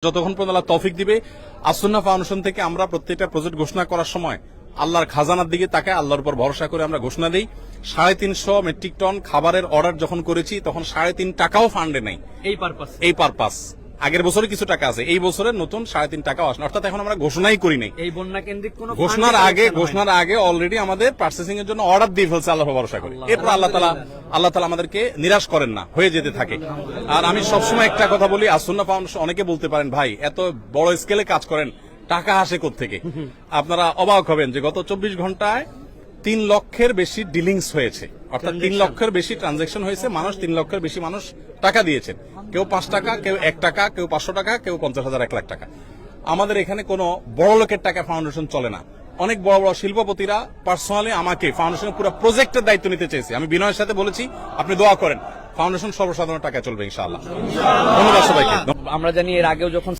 যতক্ষণ পর্যন্ত আল্লাহ তৌফিক দিবে আসুন্নাহ ফাউন্ডেশন থেকে আমরা প্রত্যেকটা প্রজেক্ট ঘোষণা করার সময় আল্লাহর খাজানার দিকে তাকায় আল্লাহর উপর ভরসা করে আমরা ঘোষণা দিই। 350 মেট্রিক টন খাবারের অর্ডার যখন করেছি তখন 3.5 টাকাও ফান্ডে নেই এই পারপাস। আগের বছরে কিছু টাকা আছে, এই বছরের নতুন 3.5 টাকাও আসে, অর্থাৎ এখন আমরা ঘোষণাই করি নাই। এই বন্যা কেন্দ্রিক কোন ঘোষণার আগে অলরেডি আমাদের প্রসেসিং এর জন্য অর্ডার দিয়ে ফেলছে আল্লাহর ভরসা করে। এরপর আল্লাহ তাআলা আমাদেরকে নিরাশ করেন না, হয়ে যেতে থাকে। আর আমি সবসময় একটা কথা বলি, আসুন্নাহ ফাউন্ডেশন, অনেকে বলতে পারেন ভাই এত বড় স্কেলে কাজ করেন, টাকা আসে কোত্থেকে? আপনারা অবাক হবেন যে গত 24 ঘন্টায় 3 লক্ষের বেশি ডিলিংস হয়েছে, অর্থাৎ 3 লক্ষের বেশি ট্রানজাকশন হয়েছে। মানুষ 3 লক্ষের বেশি মানুষ টাকা দিয়েছেন, কেউ 5 টাকা, কেউ 1 টাকা, কেউ 500 টাকা, কেউ 50,000, 1 লাখ টাকা। আমাদের এখানে কোনো বড় লোকের টাকা ফাউন্ডেশন চলে না। অনেক বড় বড় শিল্পপতিরা পার্সোনালি আমাকে ফাউন্ডেশনের পুরো প্রজেক্টের দায়িত্ব নিতে চেয়েছে। আমি বিনয়ের সাথে বলেছি আপনি দোয়া করেন, ফাউন্ডেশন সর্বসাধারণ টাকা চলবে ইনশাআল্লাহ। ধন্যবাদ সবাইকে। আমরা জানি এর আগেও যখন